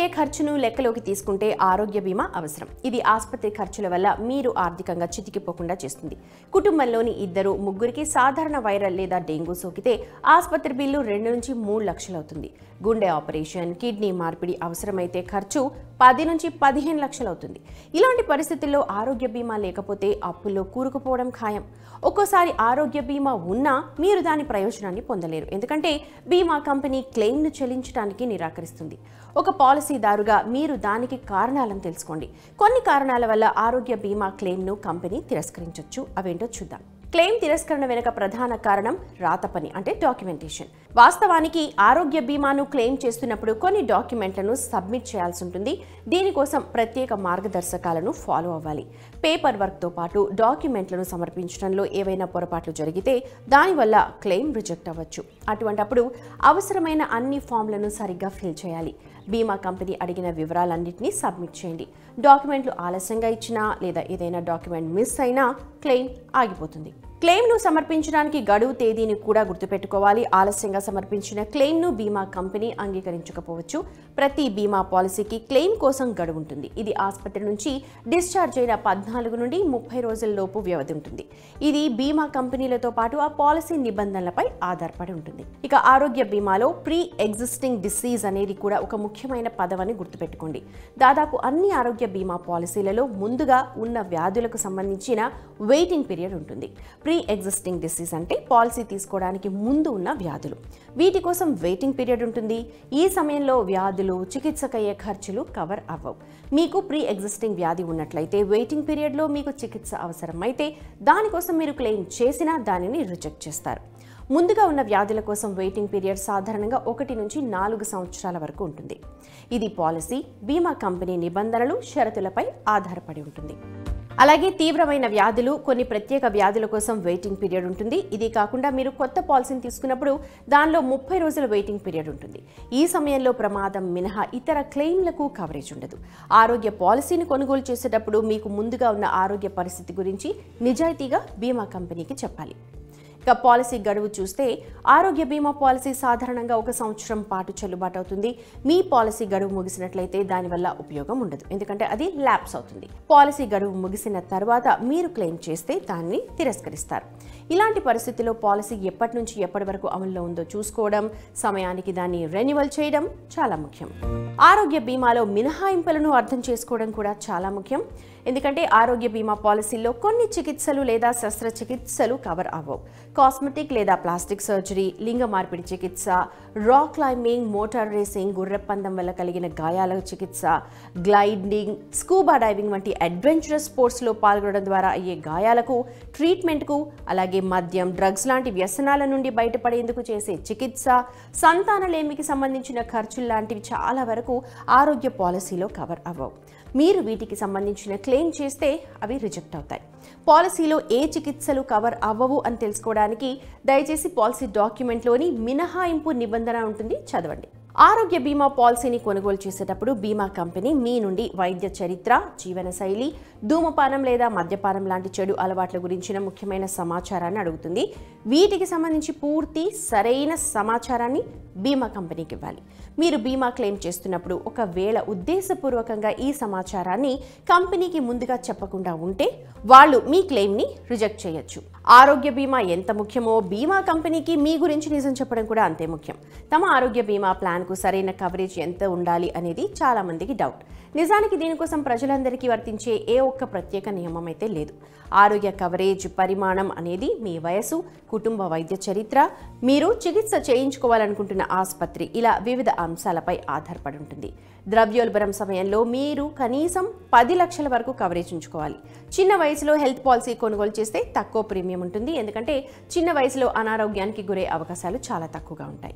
చికిత్సకయ్యే ఖర్చును లెక్కలోకి తీసుకుంటే ఆరోగ్య బీమా అవసరం. ఇది ఆసుపత్రి ఖర్చుల వల్ల మీరు ఆర్థికంగా చితికిపోకుండా చేస్తుంది. కుటుంబంలోని 2-3కి సాధారణ వైరల్ లేదా డెంగ్యూ సోకితే ఆసుపత్రి బిల్లు 2 నుంచి 3 లక్షలు అవుతుంది. గుండె ఆపరేషన్, కిడ్నీ మార్పిడి అవసరమైతే ఖర్చు 10 నుంచి 15 లక్షలు అవుతుంది. ఇలాంటి పరిస్థితుల్లో ఆరోగ్య బీమా లేకపోతే అప్పుల్లో కూరుకుపోవడం ఖాయం. ఒక్కోసారి ఆరోగ్య బీమా ఉన్నా మీరు దాని ప్రయోజనాన్ని పొందలేరు. ఎందుకంటే బీమా కంపెనీ క్లెయిమ్ను చెల్లించడానికి నిరాకరిస్తుంది. ఒక పాలసీదారుగా మీరు దానికి కారణాలను తెలుసుకోండి. కొన్ని కారణాల వల్ల ఆరోగ్య బీమా క్లెయిమ్ను కంపెనీ తిరస్కరించవచ్చు. అవేంటో చూద్దాం. క్లెయిమ్ తిరస్కరణ వెనుక ప్రధాన కారణం రాత పని, అంటే డాక్యుమెంటేషన్. వాస్తవానికి ఆరోగ్య బీమాను క్లెయిమ్ చేస్తున్నప్పుడు కొన్ని డాక్యుమెంట్లను సబ్మిట్ చేయాల్సి ఉంటుంది. దీనికోసం ప్రత్యేక మార్గదర్శకాలను ఫాలో అవ్వాలి. పేపర్ వర్క్తో పాటు డాక్యుమెంట్లను సమర్పించడంలో ఏవైనా పొరపాట్లు జరిగితే దానివల్ల క్లెయిమ్ రిజెక్ట్ అవ్వచ్చు. అటువంటప్పుడు అవసరమైన అన్ని ఫామ్లను సరిగ్గా ఫిల్ చేయాలి. బీమా కంపెనీ అడిగిన వివరాలన్నింటినీ సబ్మిట్ చేయండి. డాక్యుమెంట్లు ఆలస్యంగా ఇచ్చినా లేదా ఏదైనా డాక్యుమెంట్ మిస్ అయినా క్లెయిమ్ ఆగిపోతుంది. క్లెయిమ్ను సమర్పించడానికి గడువు తేదీని కూడా గుర్తుపెట్టుకోవాలి. ఆలస్యంగా సమర్పించిన క్లెయిమ్ను బీమా కంపెనీ అంగీకరించకపోవచ్చు. ప్రతి బీమా పాలసీకి క్లెయిమ్ కోసం గడువు ఉంటుంది. ఇది ఆసుపత్రి నుంచి డిశ్చార్జ్ అయిన 14 నుండి 30 రోజుల లోపు వ్యవధి ఉంటుంది. ఇది బీమా కంపెనీలతో పాటు ఆ పాలసీ నిబంధనలపై ఆధారపడి ఉంటుంది. ఇక ఆరోగ్య బీమాలో ప్రీ ఎగ్జిస్టింగ్ డిసీజ్ అనేది కూడా ఒక ముఖ్యమైన పదవని గుర్తుపెట్టుకోండి. దాదాపు అన్ని ఆరోగ్య బీమా పాలసీలలో ముందుగా ఉన్న వ్యాధులకు సంబంధించిన వెయిటింగ్ పీరియడ్ ఉంటుంది. ప్రీ ఎగ్జిస్టింగ్ డిసీజ్ అంటే పాలసీ తీసుకోవడానికి ముందు ఉన్న వ్యాధులు. వీటి కోసం వెయిటింగ్ పీరియడ్ ఉంటుంది. ఈ సమయంలో వ్యాధులు, చికిత్సకయ్యే ఖర్చులు కవర్ అవ్వవు. మీకు ప్రీ ఎగ్జిస్టింగ్ వ్యాధి ఉన్నట్లయితే వెయిటింగ్ పీరియడ్లో మీకు చికిత్స అవసరమైతే దానికోసం మీరు క్లెయిమ్ చేసినా దానిని రిజెక్ట్ చేస్తారు. ముందుగా ఉన్న వ్యాధుల కోసం వెయిటింగ్ పీరియడ్ సాధారణంగా 1 నుంచి 4 సంవత్సరాల వరకు ఉంటుంది. ఇది పాలసీ, బీమా కంపెనీ నిబంధనలు, షరతులపై ఆధారపడి ఉంటుంది. అలాగే తీవ్రమైన వ్యాధులు, కొన్ని ప్రత్యేక వ్యాధుల కోసం వెయిటింగ్ పీరియడ్ ఉంటుంది. ఇది కాకుండా మీరు కొత్త పాలసీని తీసుకున్నప్పుడు దానిలో 30 రోజుల వెయిటింగ్ పీరియడ్ ఉంటుంది. ఈ సమయంలో ప్రమాదం మినహా ఇతర క్లెయిమ్లకు కవరేజ్ ఉండదు. ఆరోగ్య పాలసీని కొనుగోలు చేసేటప్పుడు మీకు ముందుగా ఉన్న ఆరోగ్య పరిస్థితి గురించి నిజాయితీగా బీమా కంపెనీకి చెప్పాలి. ఇక పాలసీ గడువు చూస్తే ఆరోగ్య బీమా పాలసీ సాధారణంగా 1 సంవత్సరం పాటు చెల్లుబాటు అవుతుంది. మీ పాలసీ గడువు ముగిసినట్లయితే దానివల్ల ఉపయోగం ఉండదు, ఎందుకంటే అది ల్యాప్స్ అవుతుంది. పాలసీ గడువు ముగిసిన తర్వాత మీరు క్లెయిమ్ చేస్తే దాన్ని తిరస్కరిస్తారు. ఇలాంటి పరిస్థితుల్లో పాలసీ ఎప్పటి నుంచి ఎప్పటి వరకు అమల్లో ఉందో చూసుకోవడం, సమయానికి దాన్ని రెన్యువల్ చేయడం చాలా ముఖ్యం. ఆరోగ్య బీమాలో మినహాయింపులను అర్థం చేసుకోవడం కూడా చాలా ముఖ్యం. ఎందుకంటే ఆరోగ్య బీమా పాలసీల్లో కొన్ని చికిత్సలు లేదా శస్త్రచికిత్సలు కవర్ అవ్వవు. కాస్మెటిక్ లేదా ప్లాస్టిక్ సర్జరీ, లింగ మార్పిడి చికిత్స, రాక్ క్లైంబింగ్, మోటార్ రేసింగ్, గుర్రపందం వల్ల కలిగిన గాయాల చికిత్స, గ్లైడింగ్, స్కూబా డైవింగ్ వంటి అడ్వెంచరస్ స్పోర్ట్స్లో పాల్గొనడం ద్వారా అయ్యే గాయాలకు ట్రీట్మెంట్కు, అలాగే మద్యం, డ్రగ్స్ లాంటి వ్యసనాల నుండి బయటపడేందుకు చేసే చికిత్స, సంతానలేమికి సంబంధించిన ఖర్చులు లాంటివి చాలా వరకు ఆరోగ్య పాలసీలో కవర్ అవ్వవు. మీరు వీటికి సంబంధించిన క్లెయిమ్ చేస్తే అవి రిజెక్ట్ అవుతాయి. పాలసీలో ఏ చికిత్సలు కవర్ అవ్వవు అని తెలుసుకోవడానికి దయచేసి పాలసీ డాక్యుమెంట్లోని మినహాయింపు నిబంధన ఉంటుంది, చదవండి. ఆరోగ్య బీమా పాలసీని కొనుగోలు చేసేటప్పుడు బీమా కంపెనీ మీ నుండి వైద్య చరిత్ర, జీవనశైలి, ధూమపానం లేదా మద్యపానం లాంటి చెడు అలవాట్ల గురించిన ముఖ్యమైన సమాచారాన్ని అడుగుతుంది. వీటికి సంబంధించి పూర్తి సరైన సమాచారాన్ని బీమా కంపెనీకి ఇవ్వాలి. మీరు బీమా క్లెయిమ్ చేస్తున్నప్పుడు ఒకవేళ ఉద్దేశపూర్వకంగా ఈ సమాచారాన్ని కంపెనీకి ముందుగా చెప్పకుండా ఉంటే వాళ్ళు మీ క్లెయిమ్ని రిజెక్ట్ చేయొచ్చు. ఆరోగ్య బీమా ఎంత ముఖ్యమో బీమా కంపెనీకి మీ గురించి నిజం చెప్పడం కూడా అంతే ముఖ్యం. తమ ఆరోగ్య బీమా ప్లాన్కు సరైన కవరేజ్ ఎంత ఉండాలి అనేది చాలా మందికి డౌట్. నిజానికి దీనికోసం ప్రజలందరికీ వర్తించే ఏ ఒక్క ప్రత్యేక నియమం అయితే లేదు. ఆరోగ్య కవరేజ్ పరిమాణం అనేది మీ వయసు, కుటుంబ వైద్య చరిత్ర, మీరు చికిత్స చేయించుకోవాలనుకుంటున్న ఆసుపత్రి, ఇలా వివిధ అంశాలపై ఆధారపడి ఉంటుంది. ద్రవ్యోల్బణం సమయంలో మీరు కనీసం 10 లక్షల వరకు కవరేజ్ ఉంచుకోవాలి. చిన్న వయసులో హెల్త్ పాలసీ కొనుగోలు చేస్తే తక్కువ ప్రీమియం ఉంటుంది, ఎందుకంటే చిన్న వయసులో అనారోగ్యానికి గురయ్యే అవకాశాలు చాలా తక్కువగా ఉంటాయి.